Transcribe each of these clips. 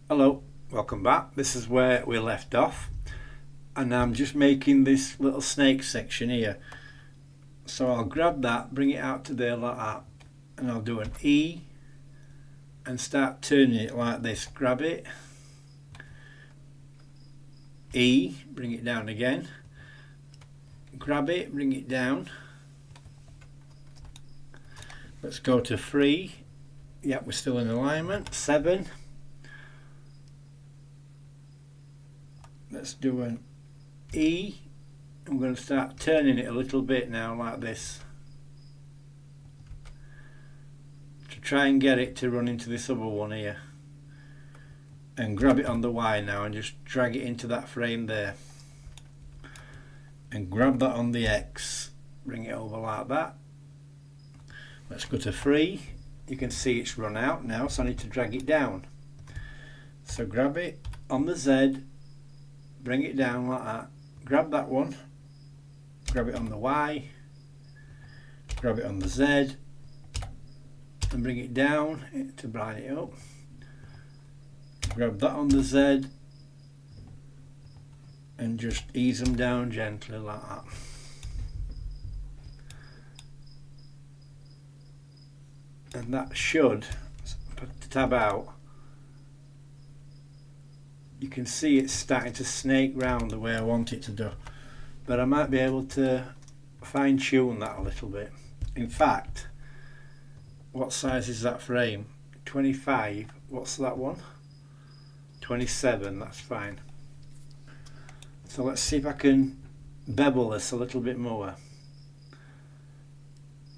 Hello, welcome back. This is where we left off, and I'm just making this little snake section here. So I'll grab that, bring it out to there like that, and I'll do an E and start turning it like this. Grab it, E, bring it down again, grab it, bring it down. Let's go to 3. Yep, we're still in alignment. 7. Let's do an E. I'm going to start turning it a little bit now like this to try and get it to run into this other one here, and grab it on the Y now and just drag it into that frame there, and grab that on the X, bring it over like that. Let's go to 3. You can see it's run out now, so I need to drag it down. So grab it on the Z, bring it down like that, grab that one, grab it on the Y, grab it on the Z, and bring it down to brighten it up. Grab that on the Z and just ease them down gently like that. And that should put the tab out. You can see it's starting to snake round the way I want it to do, but I might be able to fine tune that a little bit. In fact, what size is that frame? 25. What's that one? 27. That's fine. So let's see if I can bevel this a little bit more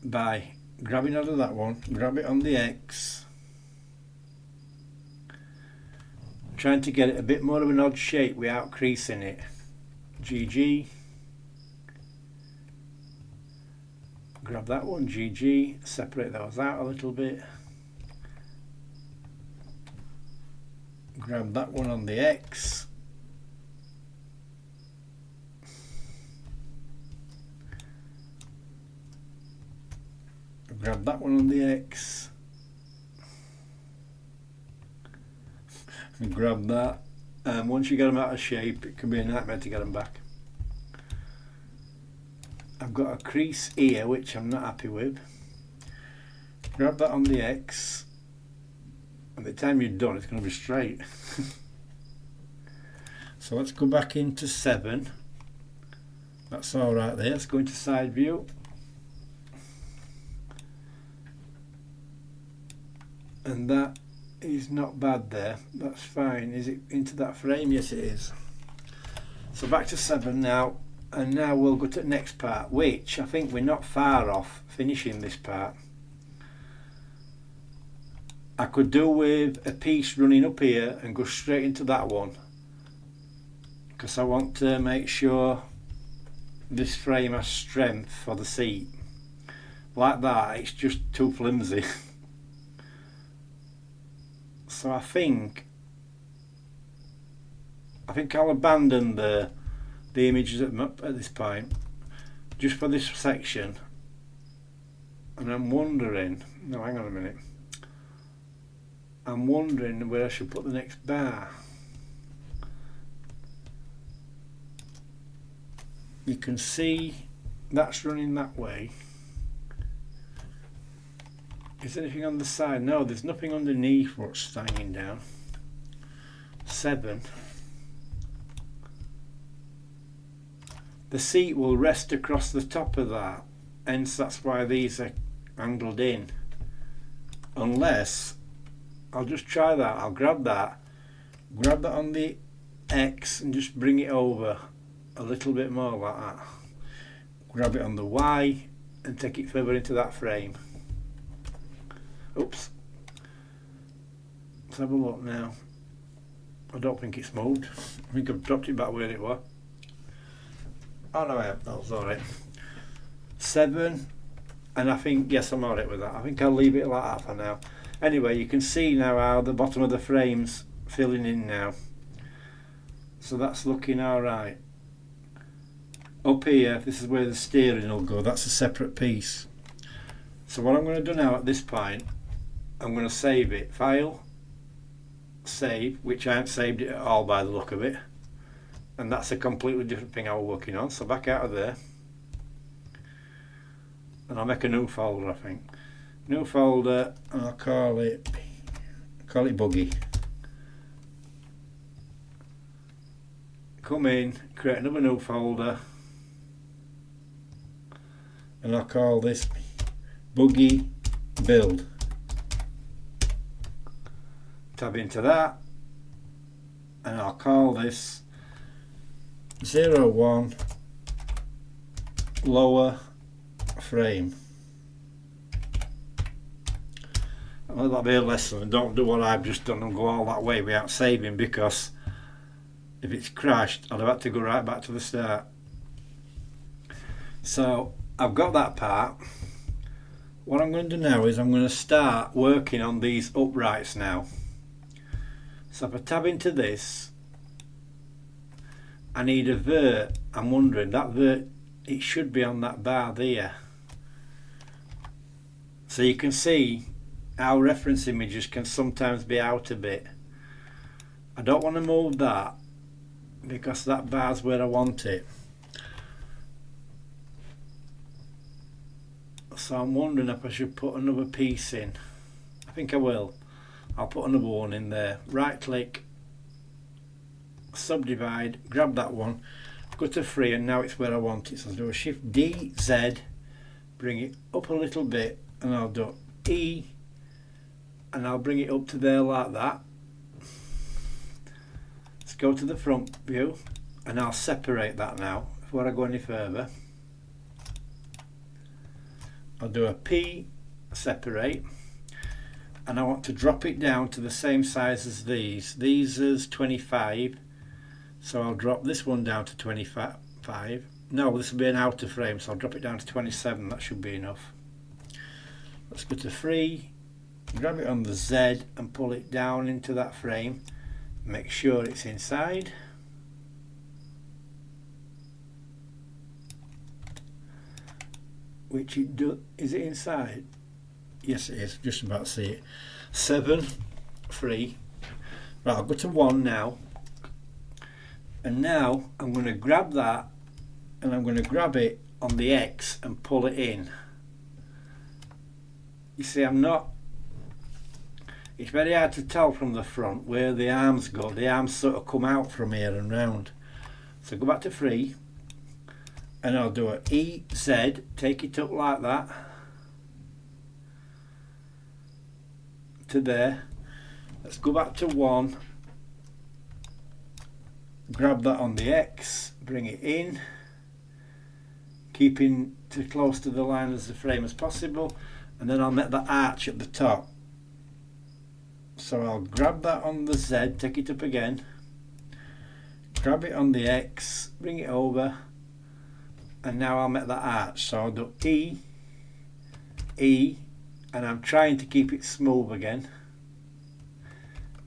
by grabbing out of that one, grab it on the X, trying to get it a bit more of an odd shape without creasing it. GG. Grab that one, GG. Separate those out a little bit. Grab that one on the X. Grab that one on the X. And grab that, and once you get them out of shape it can be a nightmare to get them back. I've got a crease here which I'm not happy with. Grab that on the X, and by the time you're done it's going to be straight. So let's go back into 7. That's alright there. Let's go into side view. And that is not bad there. That's fine. Is it into that frame? Yes it is. So back to 7 now, and now we'll go to the next part, which I think we're not far off finishing this part. I could do with a piece running up here and go straight into that one, because I want to make sure this frame has strength for the seat. Like that it's just too flimsy. So I think I'll abandon the images at this point, just for this section. And I'm wondering, no, hang on a minute. I'm wondering where I should put the next bar. You can see that's running that way. Is there anything on the side? No, there's nothing underneath what's hanging down. 7. The seat will rest across the top of that, hence that's why these are angled in. Unless, I'll just try that. I'll grab that on the X and just bring it over a little bit more like that. Grab it on the Y and take it further into that frame. Oops. Let's have a look now. I don't think it's moved. I think I've dropped it back where it was. Oh no, I haven't. That's alright. 7, and I think, yes, I'm alright with that. I think I'll leave it like that for now. Anyway, you can see now how the bottom of the frame's filling in now. So that's looking alright. Up here, this is where the steering will go. That's a separate piece. So what I'm going to do now at this point, I'm going to save it. File, save, which I haven't saved it at all by the look of it, and that's a completely different thing I was working on. So back out of there, and I'll make a new folder, I think. New folder, and I'll call it buggy. Come in, create another new folder, and I'll call this buggy build. Tab into that, and I'll call this 01 lower frame. Well, that'll be a lesson, and don't do what I've just done and go all that way without saving, because if it's crashed I'll have to go right back to the start. So I've got that part. What I'm going to do now is I'm going to start working on these uprights now. So if I tab into this, I need a vert. I'm wondering, that vert, it should be on that bar there. So you can see how reference images can sometimes be out a bit. I don't want to move that because that bar's where I want it. So I'm wondering if I should put another piece in. I think I will. I'll put another one in there. Right click, subdivide, grab that one, go to 3, and now it's where I want it. So I'll do a Shift D, Z, bring it up a little bit, and I'll do E, and I'll bring it up to there like that. Let's go to the front view, and I'll separate that now before I go any further. I'll do a P, separate, and I want to drop it down to the same size as these. These is 25, so I'll drop this one down to 25. No, this will be an outer frame, so I'll drop it down to 27. That should be enough. Let's go to 3, grab it on the Z and pull it down into that frame. Make sure it's inside. Which it do. Is it inside? Yes, it is. Just about to see it. 7, 3. Right, I'll go to 1 now. And now I'm going to grab that, and I'm going to grab it on the X and pull it in. You see, it's very hard to tell from the front where the arms go. The arms sort of come out from here and round. So go back to 3, and I'll do a E, Z, take it up like that to there. Let's go back to 1, grab that on the X, bring it in, keeping too close to the line as the frame as possible, and then I'll make that arch at the top. So I'll grab that on the Z, take it up again, grab it on the X, bring it over, and now I'll make that arch. So I'll do E, E, and I'm trying to keep it smooth again.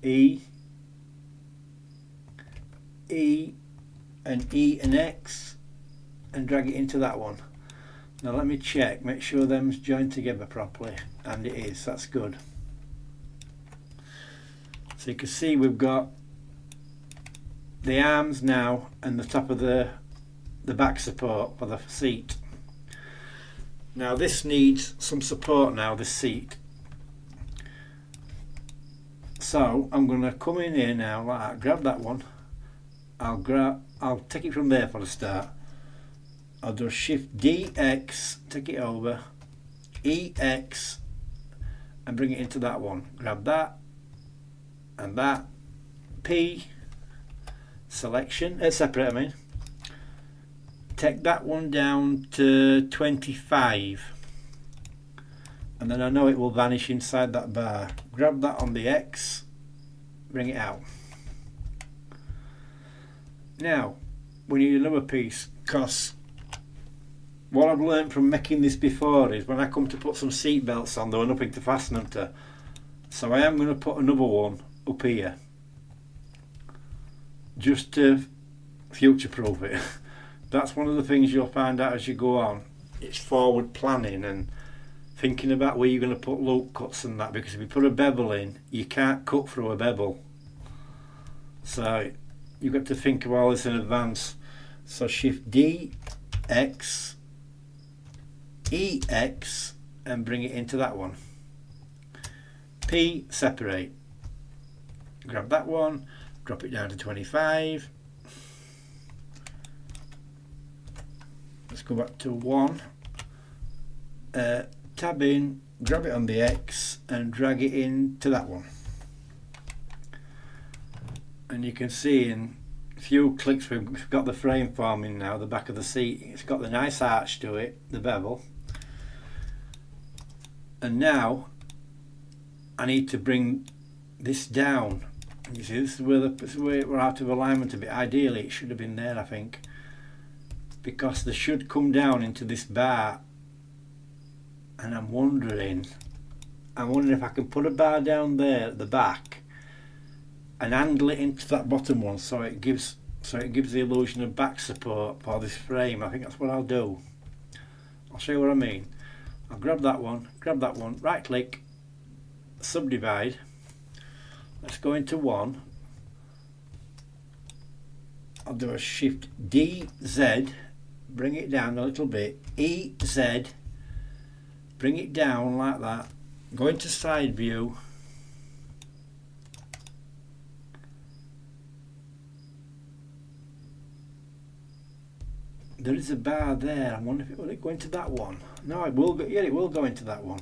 E, E, and E and X, and drag it into that one. Now let me check, make sure them's joined together properly, and it is. That's good. So you can see we've got the arms now and the top of the back support for the seat. Now this needs some support now, this seat. So I'm going to come in here now, like that, grab that one. I'll take it from there for the start. I'll do Shift DX, take it over, EX, and bring it into that one. Grab that and that. P, selection, separate I mean. Take that one down to 25, and then I know it will vanish inside that bar. Grab that on the X, bring it out. Now we need another piece, because what I've learned from making this before is when I come to put some seat belts on, there are nothing to fasten them to. So I am going to put another one up here just to future proof it. That's one of the things you'll find out as you go on. It's forward planning and thinking about where you're going to put loop cuts and that, because if you put a bevel in, you can't cut through a bevel. So you've got to think of all this in advance. So shift D, X, E, X, and bring it into that one. P, separate. Grab that one, drop it down to 25. Let's go back to 1. Tab in, grab it on the X and drag it into that one. And you can see in a few clicks we've got the frame forming now, the back of the seat. It's got the nice arch to it, the bevel. And now I need to bring this down. You see, this is where we're out of alignment a bit. Ideally it should have been there, I think, because they should come down into this bar. And I'm wondering if I can put a bar down there at the back and handle it into that bottom one, so it gives the illusion of back support for this frame. I think that's what I'll do. I'll show you what I mean. I'll grab that one, right click, subdivide. Let's go into 1. I'll do a shift D, Z, bring it down a little bit, E, Z, bring it down like that, go into side view, there is a bar there. I wonder if will it go into that one. No, it will go. Yeah, it will go into that one.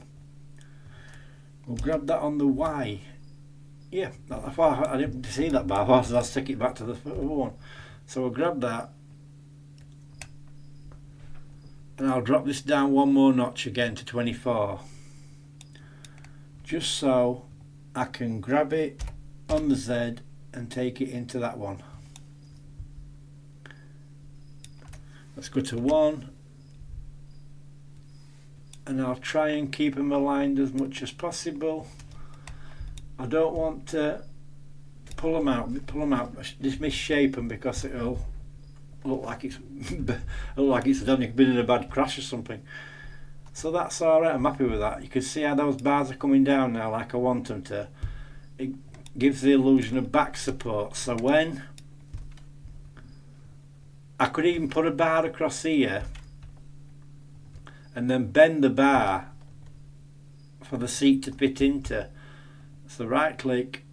We'll grab that on the Y. Yeah, I didn't see that bar, so I'll stick it back to the other one. So we'll grab that and I'll drop this down one more notch again to 24, just so I can grab it on the Z and take it into that one. Let's go to 1 and I'll try and keep them aligned as much as possible. I don't want to pull them out, just misshape them, because it'll look like it's been in a bad crash or something. So that's alright, I'm happy with that. You can see how those bars are coming down now like I want them to. It gives the illusion of back support. So when I could even put a bar across here and then bend the bar for the seat to fit into. So right click,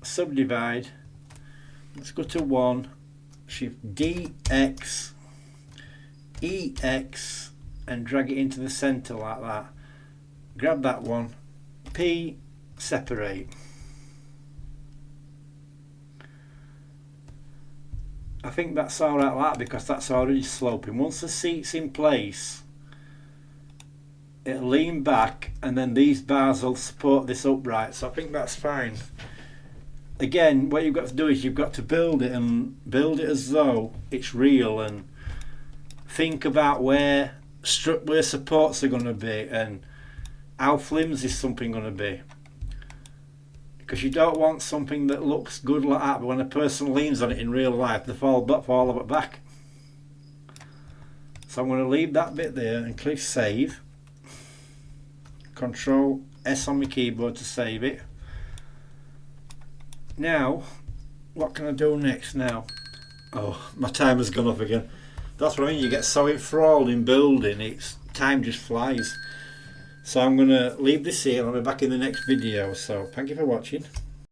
subdivide, let's go to 1, shift D, X, E, X, and drag it into the center like that. Grab that one, P, separate. I think that's alright like that, because that's already sloping. Once the seat's in place, it'll lean back and then these bars will support this upright, so I think that's fine. Again, what you've got to do is you've got to build it as though it's real, and think about where supports are going to be and how flimsy is something going to be, because you don't want something that looks good like that, but when a person leans on it in real life they fall back. So I'm going to leave that bit there and click save. Control S on my keyboard to save it. Now, what can I do next now? Oh, my timer's gone off again. That's what I mean, you get so enthralled in building, time just flies. So I'm going to leave this here and I'll be back in the next video. So thank you for watching.